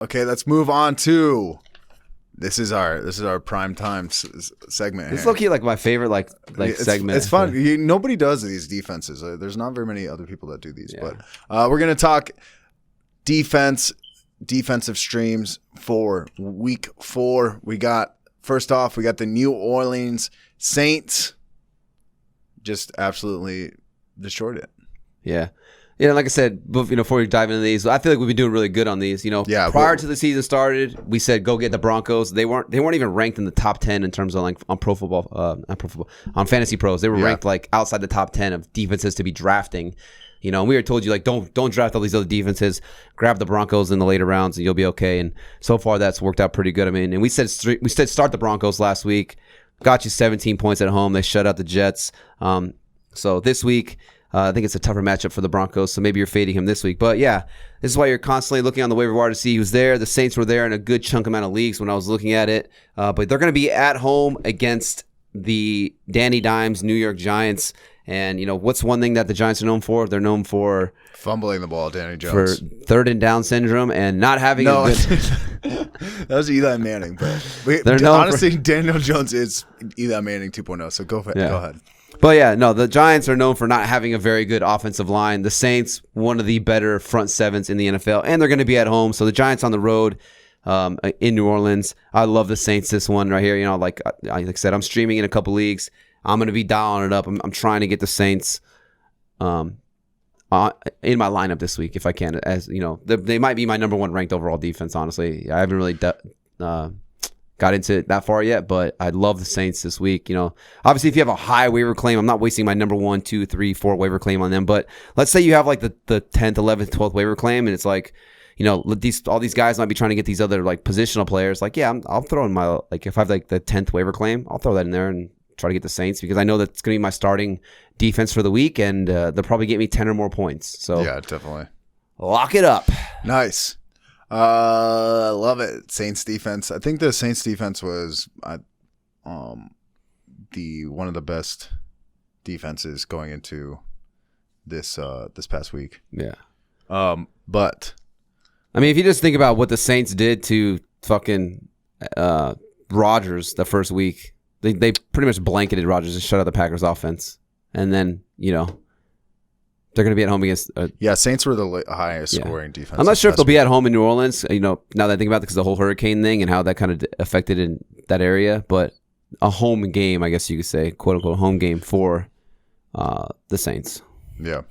Okay, let's move on to this is our prime time segment. It's low-key like my favorite segment. It's fun. Nobody does these defenses. There's not very many other people that do these. Yeah. But we're gonna talk defensive streams for week 4. First off, we got the New Orleans Saints. Just absolutely destroyed it. Yeah. Yeah, like I said, before we dive into these, I feel like we've been doing really good on these. Prior to the season started, we said go get the Broncos. They weren't even ranked in the top 10 in terms of like on Pro Football, on Fantasy Pros. They were ranked like outside the top 10 of defenses to be drafting. And we were told you like don't draft all these other defenses. Grab the Broncos in the later rounds and you'll be okay. And so far that's worked out pretty good. I mean, and we said start the Broncos last week. Got you 17 points at home. They shut out the Jets. So this week. I think it's a tougher matchup for the Broncos, so maybe you're fading him this week. But yeah, this is why you're constantly looking on the waiver wire to see who's there. The Saints were there in a good chunk amount of leagues when I was looking at it. But they're going to be at home against the Danny Dimes New York Giants. And, what's one thing that the Giants are known for? They're known for fumbling the ball, Danny Jones. For third and down syndrome and not having a good... That was Eli Manning. But honestly, Daniel Jones is Eli Manning 2.0, so go ahead. But yeah, no, the Giants are known for not having a very good offensive line. The Saints, one of the better front sevens in the NFL, and they're going to be at home. So the Giants on the road in New Orleans. I love the Saints this one right here. Like I said, I'm streaming in a couple leagues. I'm going to be dialing it up. I'm trying to get the Saints in my lineup this week if I can. As they might be my number 1 ranked overall defense. Honestly, I haven't really got into it that far yet, but I love the Saints this week. Obviously, if you have a high waiver claim, I'm not wasting my number 1, 2, 3, 4 waiver claim on them. But let's say you have like the 10th, 11th, 12th waiver claim, and it's like, all these guys might be trying to get these other like positional players. Like, yeah, I'll throw in my if I have like the 10th waiver claim, I'll throw that in there and try to get the Saints because I know that's going to be my starting defense for the week, and they'll probably get me 10 or more points. So yeah, definitely lock it up. Nice. I love it. Saints defense. I think the Saints defense was one of the best defenses going into this past week. Yeah. But I mean, if you just think about what the Saints did to fucking Rodgers the first week, they pretty much blanketed Rodgers and shut out the Packers offense, and then they're going to be at home against... Saints were the highest scoring defense. I'm not sure if they'll be at home in New Orleans, now that I think about it, because the whole hurricane thing and how that kind of affected in that area. But a home game, I guess you could say, quote-unquote, home game for the Saints. Yeah.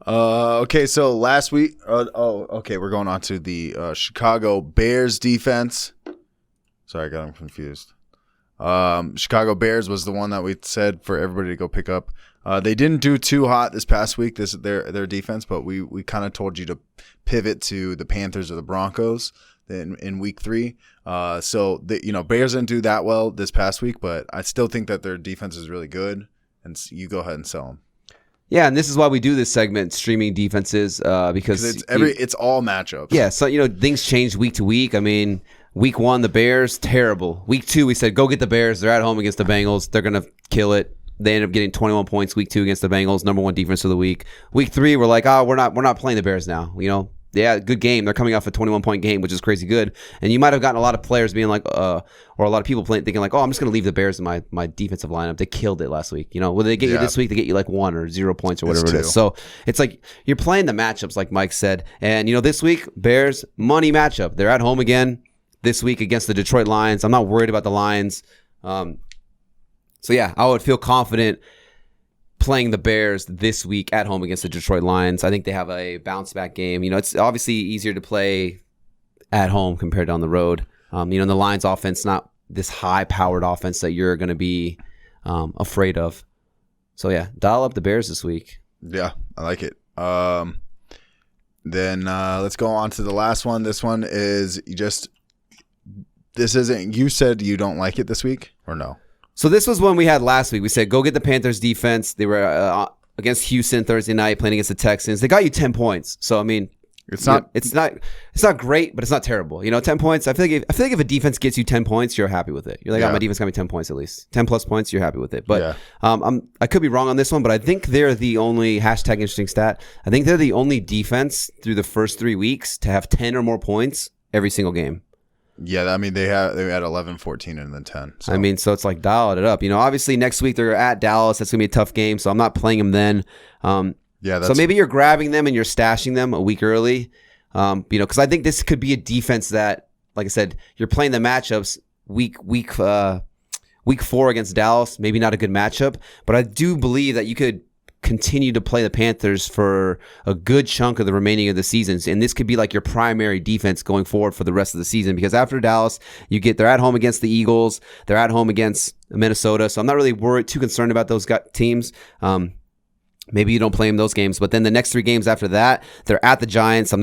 Okay, so last week... we're going on to the Chicago Bears defense. Sorry, I got them confused. Chicago Bears was the one that we said for everybody to go pick up. They didn't do too hot this past week, their defense, but we kind of told you to pivot to the Panthers or the Broncos in week 3. So Bears didn't do that well this past week, but I still think that their defense is really good, and you go ahead and sell them. Yeah, and this is why we do this segment, streaming defenses, because it's all matchups. Yeah, so things change week to week. I mean, week 1 the Bears terrible. Week 2 we said go get the Bears. They're at home against the Bengals. They're gonna kill it. They end up getting 21 points week 2 against the Bengals, number 1 defense of the week. Week 3 we're like, we're not playing the Bears now. Yeah, good game. They're coming off a 21-point game, which is crazy good. And you might have gotten a lot of players being like, or a lot of people thinking like, I'm just going to leave the Bears in my defensive lineup. They killed it last week. Will they get you this week? They get you like 1 or 0 points or whatever it is. So it's like you're playing the matchups, like Mike said. And this week, Bears money matchup. They're at home again this week against the Detroit Lions. I'm not worried about the Lions. So yeah, I would feel confident playing the Bears this week at home against the Detroit Lions. I think they have a bounce back game. It's obviously easier to play at home compared to on the road. The Lions offense, not this high powered offense that you're going to be afraid of. So yeah, dial up the Bears this week. Yeah, I like it. Then let's go on to the last one. This one is you said you don't like it this week or no? So this was one we had last week. We said, go get the Panthers defense. They were against Houston Thursday night playing against the Texans. They got you 10 points. So, I mean, it's not great, but it's not terrible. 10 points. I feel like if a defense gets you 10 points, you're happy with it. You're like, my defense got me 10 points at least. 10 plus points, you're happy with it. But I could be wrong on this one, but I think they're the only, #interesting stat, I think they're the only defense through the first 3 weeks to have 10 or more points every single game. Yeah, I mean they had 11, 14, and then 10. So. I mean, so it's like dial it up. Obviously next week they're at Dallas. That's gonna be a tough game, so I'm not playing them then. So maybe you're grabbing them and you're stashing them a week early. Because I think this could be a defense that, like I said, you're playing the matchups week 4 against Dallas. Maybe not a good matchup, but I do believe that you could continue to play the Panthers for a good chunk of the remaining of the seasons, and this could be like your primary defense going forward for the rest of the season, because after Dallas they're at home against the Eagles, they're at home against Minnesota, so I'm not really too concerned about those teams. Maybe you don't play them those games, but then the next 3 games after that, they're at the Giants. I'm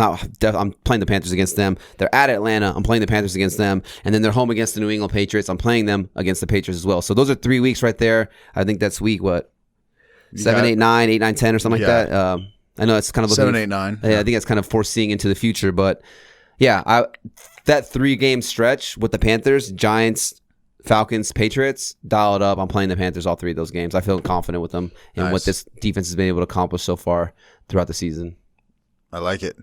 playing the Panthers against them. They're at Atlanta. I'm playing the Panthers against them. And then they're home against the New England Patriots. I'm playing them against the Patriots as well. So those are 3 weeks right there. I think that's week, 7, 8, 9, 8, 9, 10 or something like that. I know it's kind of 7, 8, 9. Yeah, I think that's kind of foreseeing into the future. But yeah, that 3-game stretch with the Panthers, Giants, Falcons, Patriots, dial it up. I'm playing the Panthers all 3 of those games. I feel confident with them and what this defense has been able to accomplish so far throughout the season. I like it.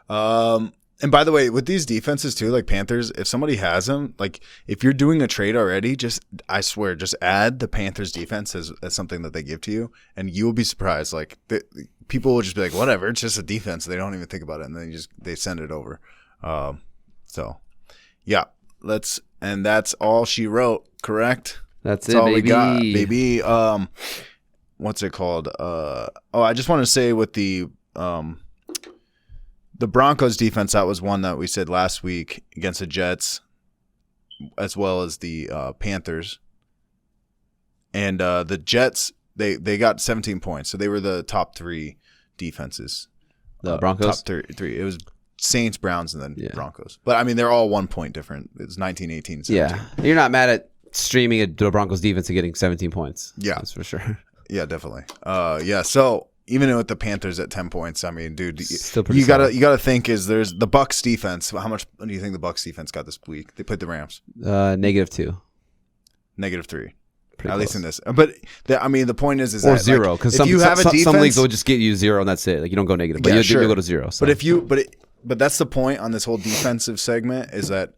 And by the way, with these defenses too, like Panthers, if somebody has them, like if you're doing a trade already, I swear, just add the Panthers defense as something that they give to you, and you will be surprised. Like people will just be like, whatever, it's just a defense. They don't even think about it, and then they send it over. So yeah, and that's all she wrote. Correct. That's all it, baby. We got, baby. What's it called? I just want to say with the Broncos defense, that was one that we said last week against the Jets, as well as the Panthers. And the Jets, they got 17 points, so they were the top 3 defenses. The Broncos? Top 3. It was Saints, Browns, and then Broncos. But, I mean, they're all 1 point different. It's 19, 18, 17. Yeah. You're not mad at streaming the Broncos defense and getting 17 points. Yeah. That's for sure. Yeah, definitely. So even with the Panthers at 10 points, I mean, dude, Still pretty you gotta think there's the Bucs defense. How much do you think the Bucs defense got this week? They played the Rams. -2. -3. Pretty at close. least in this. But the point is or that 0, because if you have a defense, some leagues will just get you 0 and that's it. Like you don't go negative, but you'll go to 0. So. But that's the point on this whole defensive segment, is that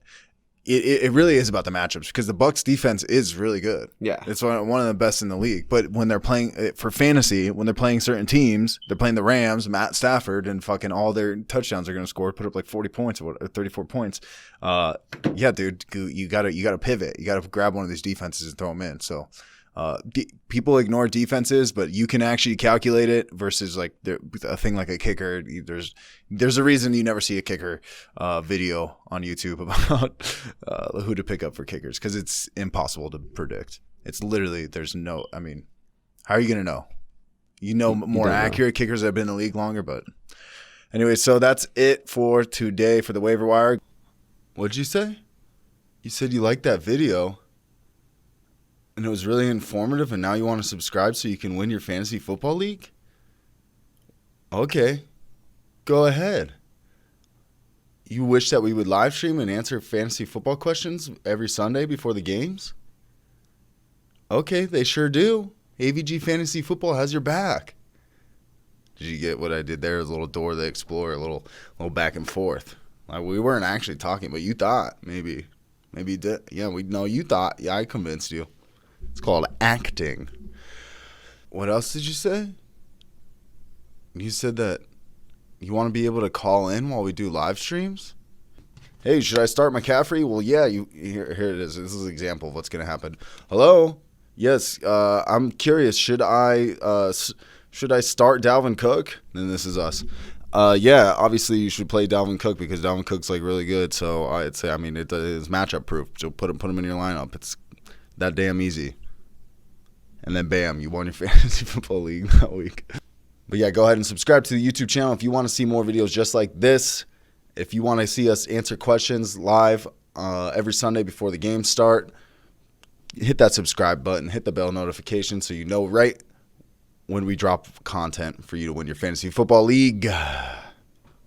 it really is about the matchups, because the Bucs defense is really good. Yeah. It's one of the best in the league. But when they're playing for fantasy, when they're playing certain teams, they're playing the Rams, Matt Stafford, and fucking all their touchdowns are going to score, put up like 40 points or 34 points. Yeah, dude, you got to pivot. You got to grab one of these defenses and throw them in. So people ignore defenses, but you can actually calculate it versus like a thing like a kicker. There's a reason you never see a kicker video on YouTube about who to pick up for kickers, because it's impossible to predict. It's literally how are you going to know? More accurate kickers that have been in the league longer, but anyway, so that's it for today for the waiver wire. What'd you say? You said you liked that video. And it was really informative, and now you want to subscribe so you can win your fantasy football league? Okay. Go ahead. You wish that we would live stream and answer fantasy football questions every Sunday before the games? Okay, they sure do. AVG Fantasy Football has your back. Did you get what I did there? It was a little Dora the Explorer, a little back and forth. Like we weren't actually talking, but you thought maybe you did. Yeah, you thought. Yeah, I convinced you. It's called acting. What else did you say? You said that you want to be able to call in while we do live streams? Hey, should I start McCaffrey? Well, yeah. Here it is. This is an example of what's going to happen. Hello? Yes. I'm curious. Should I start Dalvin Cook? Then this is us. Yeah. Obviously, you should play Dalvin Cook because Dalvin Cook's like really good. So I'd say, it is matchup proof. So put him in your lineup. It's that damn easy. And then bam, you won your fantasy football league that week. But yeah, go ahead and subscribe to the YouTube channel if you want to see more videos just like this. If you want to see us answer questions live every Sunday before the games start, hit that subscribe button, hit the bell notification so you know right when we drop content for you to win your fantasy football league.